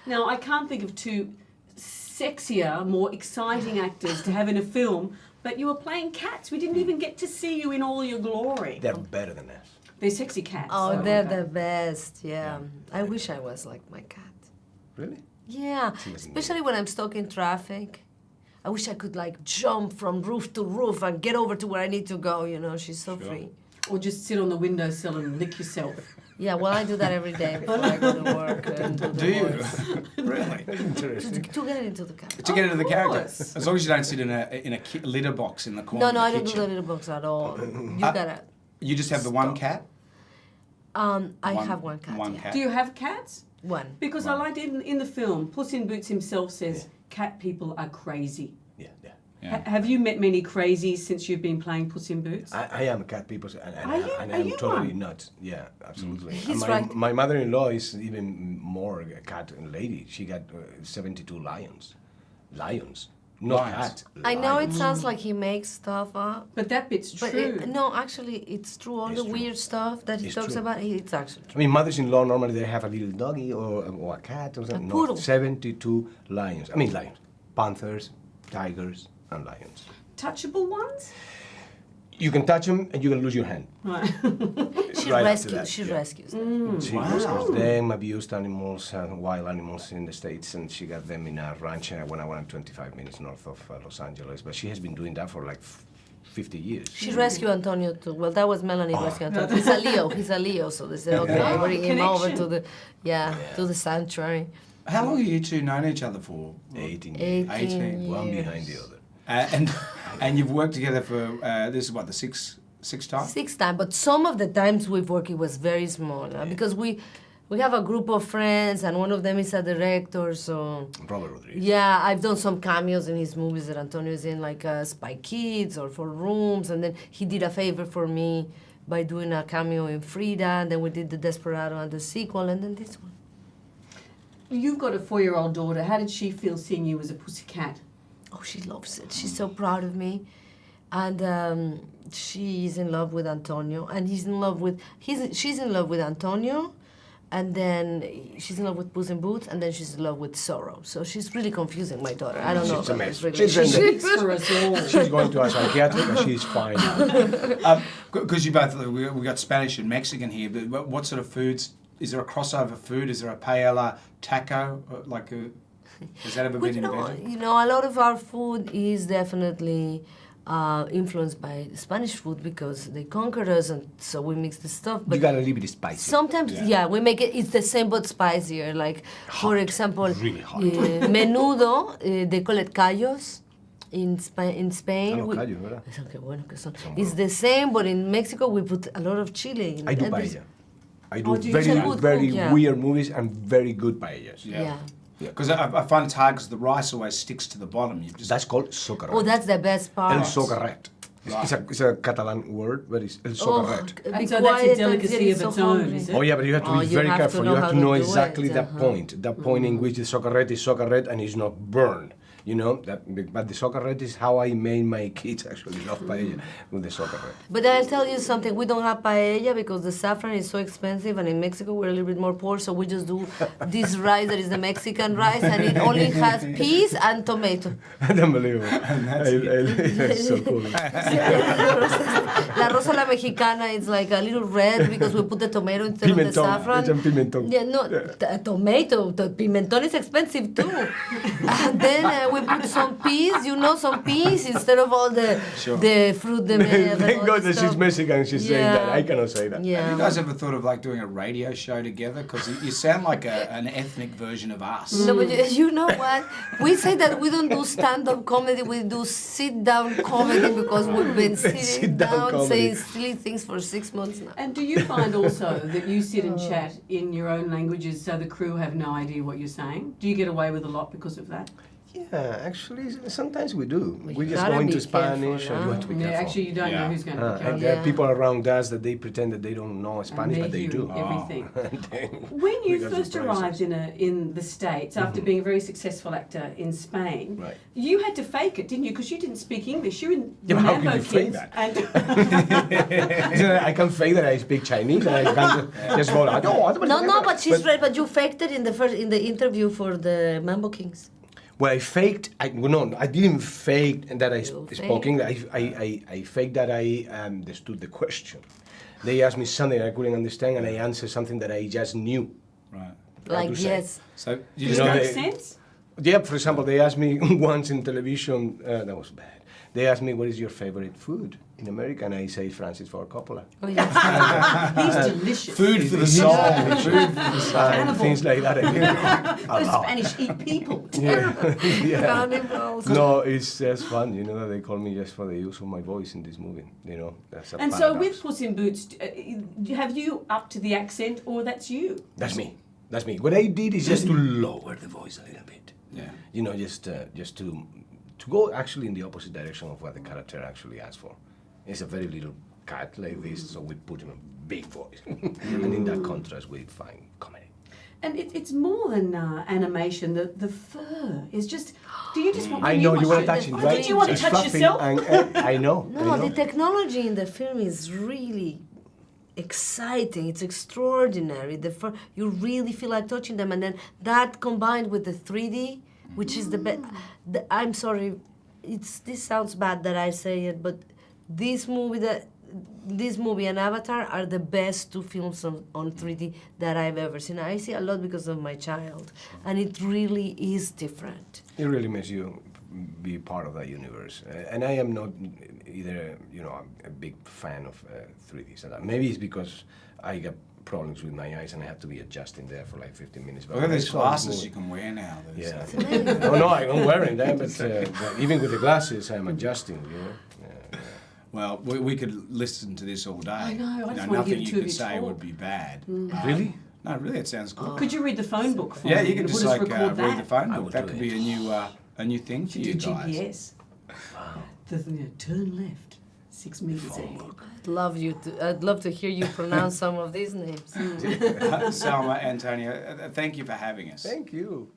Now, I can't think of two sexier, more exciting actors to have in a film, but you were playing cats. We didn't even get to see you in all your glory. They're better than us. They're sexy cats. Oh, they're the best, yeah. I wish I was like my cat. Really? Yeah, especially when I'm stuck in traffic. I wish I could like jump from roof to roof and get over to where I need to go, you know, she's so free. Or just sit on the windowsill and lick yourself. Yeah, well, I do that every day before I go to work and do the Do you? voice. Really? Interesting. To get into the car. To get into the character. course. As long as you don't sit in a litter box in the corner No, of I the don't do kitchen. the little box at all. You gotta. You just have the one cat? I have one cat. One yeah. cat. Do you have cats? One. Because I liked in the film, Puss in Boots himself says, cat people are crazy. Yeah. Yeah. Have you met many crazies since you've been playing Puss in Boots? I am a cat people, and Are you? I Are am you totally one? nuts. Yeah, absolutely. He's And right. my mother-in-law is even more a cat lady. She got 72 lions. Lions. Not Lions. cat. I know it lions. sounds like he makes stuff up. But that bit's But true. no, actually, it's true. All It's the true. weird stuff that he It's talks true. about, it's actually I true. mean, mothers-in-law normally they have a little doggy or a cat or something. poodle. No, 72 lions. I mean lions, panthers, tigers, and lions. Touchable ones? You can touch them and you can lose your hand. Right. She Right after rescues. that, She yeah. rescues them. She rescues them, abused animals, wild animals in the States, and she got them in a ranch when I went 25 minutes north of Los Angeles. But she has been doing that for like 50 years. She rescued Antonio too. Well, that was Melanie rescuing Antonio. He's a Leo. He's a Leo, so they said, okay, Oh, bring him over to connection. to the sanctuary. How long have you two known each other for? 18 years, 18 one years. behind the other. And you've worked together for, this is what, the sixth time? 6 times, but some of the times we've worked, it was very small because we have a group of friends, and one of them is a director. So Robert Rodriguez. yeah, I've done some cameos in his movies that Antonio is in, like Spy Kids or For Rooms, and then he did a favor for me by doing a cameo in Frida, and then we did the Desperado and the sequel, and then this one. You've got a 4-year-old daughter. How did she feel seeing you as a pussycat? Oh, she loves it. She's so proud of me. And she's in love with Antonio, and she's in love with Antonio, and then she's in love with Puss in Boots, and then she's in love with Zorro. So she's really confusing, my daughter. I don't know. She's a mess. Really. She's a mess. Speaks for us all. She's going to a psychiatric and she's fine. Because you both, we got Spanish and Mexican here, but what sort of foods? Is there a crossover food? Is there a paella taco? Has that ever been invented? You know, a lot of our food is definitely influenced by Spanish food because they conquered us, and so we mix the stuff. But You got a little bit spicy. sometimes, yeah, we make it. It's the same but spicier. Like, for example, really hot. menudo, they call it callos. In Spain, Ah, los callos, ¿verdad? Qué bueno que son. It's the same, but in Mexico we put a lot of chili in I do and there's- paella. I do do you? very, You're a good very cook, yeah. weird movies and very good paellas. Yeah. Because I find it's hard because the rice always sticks to the bottom. You just That's called socarrat. Oh, that's the best part. El socarrat. It's a Catalan word, but it's el socarrat. And so that's a delicacy of its own, is it? Oh yeah, but you have to Oh, be you very have to careful. know You have how to to know do exactly it, that point. That point in which the socarrat is socarrat and is not burned. You know, but the socarrat is how I made my kids actually love paella with the socarrat. But I'll tell you something, we don't have paella because the saffron is so expensive, and in Mexico we're a little bit more poor, so we just do this rice that is the Mexican rice, and it only has peas and tomato. Unbelievable. It's so cool. La rosa la mexicana is like a little red because we put the tomato instead of the Pimentón. saffron. It's a pimentón. Yeah, no, tomato, the pimentón is expensive too. And then we put some peas, some peas instead of all the fruit de mer. Thank God that she's Mexican. She's saying that. I cannot say that. Have Yeah. you guys ever thought of like doing a radio show together? Because you sound like an ethnic version of us. No, but you know what? We say that we don't do stand-up comedy, we do sit-down comedy because we've been sitting Sit-down down comedy. saying silly things for 6 months now. And do you find also that you sit and chat in your own languages so the crew have no idea what you're saying? Do you get away with a lot because of that? Yeah, actually, sometimes we do. Well, We you just gotta go into be Spanish careful, and you have to be Yeah, careful. actually, you don't know Yeah. who's going to be And careful. there are Yeah. people around us that they pretend that they don't know Spanish, And but they they're do. hearing everything. And When you we got first surprises. arrived in the States, after being a very successful actor in Spain, Right. you had to fake it, didn't you? Because you didn't speak English. You're in Yeah, but how Mambo can you fake Kids that? and I can fake that I speak Chinese. And I can just go like, No, but she's right. But you faked it in the interview for the Mambo Kings. Well, I faked. I didn't fake that I You spoke English. I faked that I understood the question. They asked me something I couldn't understand, and I answered something that I just knew. Right. How Like to say. yes. So you does just it know, make they- sense? Yeah, for example, they asked me once in television, that was bad. They asked me, what is your favorite food in America? And I say Francis Ford Coppola. Oh, yes. He's delicious. food for the soul. Food for the soul. And Cannibal. things like that. Those Spanish eat people. Terrible. Yeah. Cannibals. No, it's just fun, that they call me just for the use of my voice in this movie, That's a And so paradox. with Puss in Boots, have you upped the accent or that's you? That's me. That's me. What I did is just to lower the voice a little bit. Yeah. Just to go actually in the opposite direction of what the character actually asks for. It's a very little cat like this, so we put him a big voice. And in that contrast, we find comedy. And it's more than animation. The fur is just. Do you just want? I when know you want watch to touch it, oh, right? Did you want to It's touch fluffy yourself? and, I know. No, I know. the technology in the film is really exciting. It's extraordinary. You really feel like touching them, and then that combined with the 3D, which is the best. I'm sorry, this sounds bad that I say it, but this movie and Avatar are the best two films on 3D that I've ever seen. I see a lot because of my child, and it really is different. It really makes you be part of that universe. And I am not either, a big fan of 3D. So that maybe it's because I got problems with my eyes and I have to be adjusting there for like 15 minutes. But Look at when I these saw this glasses movie- you can wear now. Yeah. No, I'm wearing them, but even with the glasses, I'm adjusting, Yeah. Well, we could listen to this all day. I know, I just wanna nothing give you two of could you say talk. would be bad. Really? No, really, it sounds good. Could you read the phone book for Yeah, me? you can We'll just like record read the phone I book. will That do could it. be a new thing for Should you do guys. GPS. Turn left, 6 minutes ahead. I'd love to hear you pronounce some of these names. Salma, Antonio, thank you for having us. Thank you.